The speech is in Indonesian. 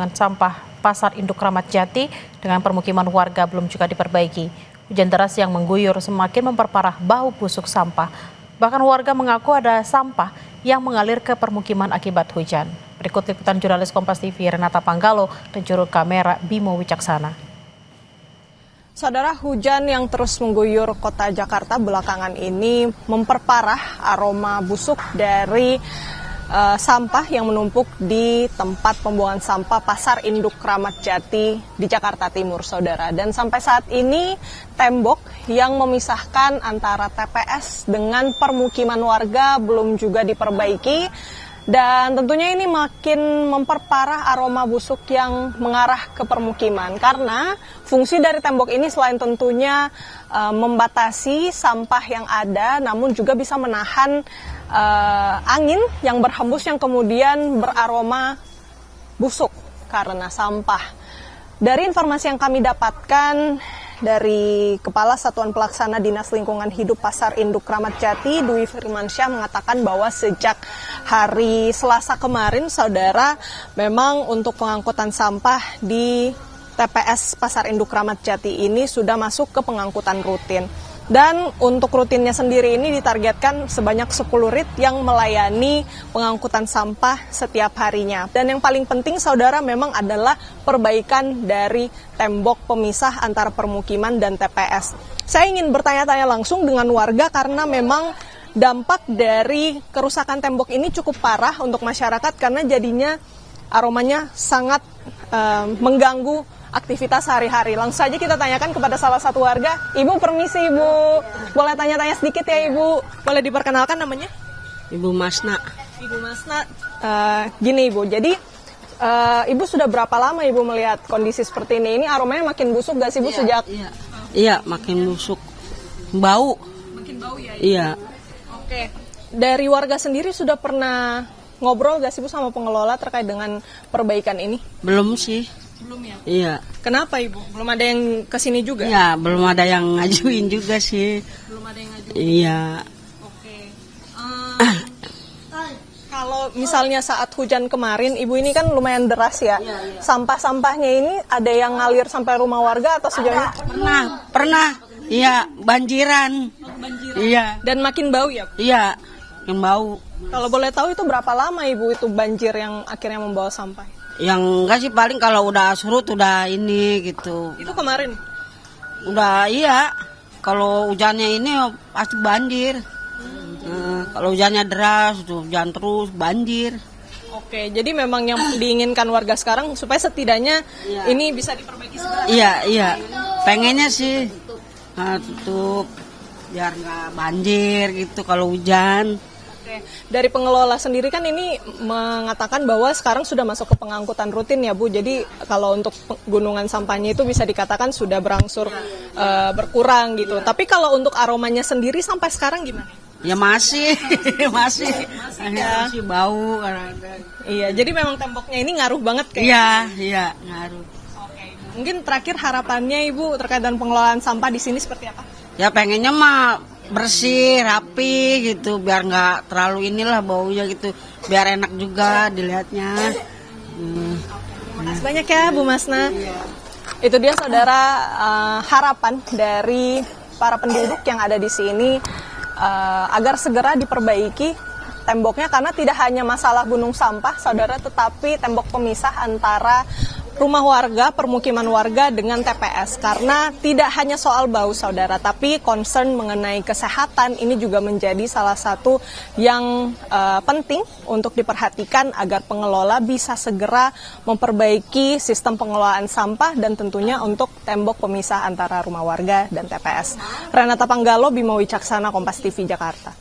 pembuangan sampah Pasar Induk Kramat Jati dengan permukiman warga belum juga diperbaiki. Hujan deras yang mengguyur semakin memperparah bau busuk sampah. Bahkan warga mengaku ada sampah yang mengalir ke permukiman akibat hujan. Berikut liputan jurnalis Kompas TV Renata Panggalo dan juru kamera Bimo Wicaksana. Saudara, hujan yang terus mengguyur kota Jakarta belakangan ini memperparah aroma busuk dari sampah yang menumpuk di tempat pembuangan sampah Pasar Induk Kramat Jati di Jakarta Timur, saudara. Dan sampai saat ini tembok yang memisahkan antara TPS dengan permukiman warga belum juga diperbaiki. Dan tentunya ini makin memperparah aroma busuk yang mengarah ke permukiman. Karena fungsi dari tembok ini selain tentunya membatasi sampah yang ada, namun juga bisa menahan angin yang berhembus yang kemudian beraroma busuk karena sampah. Dari informasi yang kami dapatkan dari Kepala Satuan Pelaksana Dinas Lingkungan Hidup Pasar Induk Kramat Jati, Dwi Firmansyah, mengatakan bahwa sejak hari Selasa kemarin, saudara, memang untuk pengangkutan sampah di TPS Pasar Induk Kramat Jati ini sudah masuk ke pengangkutan rutin. Dan untuk rutinnya sendiri ini ditargetkan sebanyak 10 rit yang melayani pengangkutan sampah setiap harinya. Dan yang paling penting, saudara, memang adalah perbaikan dari tembok pemisah antara permukiman dan TPS. Saya ingin bertanya-tanya langsung dengan warga karena memang dampak dari kerusakan tembok ini cukup parah untuk masyarakat karena jadinya aromanya sangat mengganggu aktivitas sehari-hari. Langsung saja kita tanyakan kepada salah satu warga. Ibu, permisi Ibu. Boleh tanya-tanya sedikit ya Ibu? Boleh diperkenalkan namanya? Ibu Masna. Ibu Masna, gini Ibu, jadi Ibu sudah berapa lama Ibu melihat kondisi seperti ini? Ini aromanya makin busuk gak sih Ibu sejak? Iya, makin busuk. Bau. Makin bau ya? Iya. Oke. Dari warga sendiri sudah pernah ngobrol gak sih Bu sama pengelola terkait dengan perbaikan ini? Belum sih. Belum ya? Iya. Kenapa Ibu? Belum ada yang kesini juga? Iya, belum ada yang ngajuin juga sih. Belum ada yang ngajuin? Iya. Oke. Kalau misalnya saat hujan kemarin, Ibu ini kan lumayan deras ya. Iya. Sampah-sampahnya ini ada yang ngalir sampai rumah warga atau sejauh ini? Pernah. Iya, banjiran. Banjiran. Iya. Dan makin bau ya? Iya, yang bau. Kalau boleh tahu itu berapa lama Ibu itu banjir yang akhirnya membawa sampah? Yang enggak sih, paling kalau udah surut udah ini gitu. Itu kemarin? Udah iya. Kalau hujannya ini pasti banjir. Kalau hujannya deras, hujan terus banjir. Oke, jadi memang yang diinginkan warga sekarang supaya setidaknya ini bisa diperbaiki segera. Iya. Pengennya sih tutup biar nggak banjir gitu kalau hujan. Oke. Dari pengelola sendiri kan ini mengatakan bahwa sekarang sudah masuk ke pengangkutan rutin ya Bu. Jadi kalau untuk gunungan sampahnya itu bisa dikatakan sudah berangsur berkurang gitu. Tapi kalau untuk aromanya sendiri sampai sekarang gimana? Ya masih bau karena ada. Iya, jadi memang temboknya ini ngaruh banget kayaknya. Iya, ngaruh. Oke, mungkin terakhir harapannya Ibu terkait dengan pengelolaan sampah di sini seperti apa? Ya pengennya mah bersih, rapi gitu, biar nggak terlalu inilah baunya gitu, biar enak juga dilihatnya. Terima kasih banyak ya Bu Masna. Itu dia saudara harapan dari para penduduk yang ada di sini agar segera diperbaiki temboknya karena tidak hanya masalah gunung sampah saudara, tetapi tembok pemisah antara rumah warga, permukiman warga dengan TPS. Karena tidak hanya soal bau saudara, tapi concern mengenai kesehatan ini juga menjadi salah satu yang penting untuk diperhatikan agar pengelola bisa segera memperbaiki sistem pengelolaan sampah dan tentunya untuk tembok pemisah antara rumah warga dan TPS. Renata Panggalo, Bimo Wicaksana, Kompas TV, Jakarta.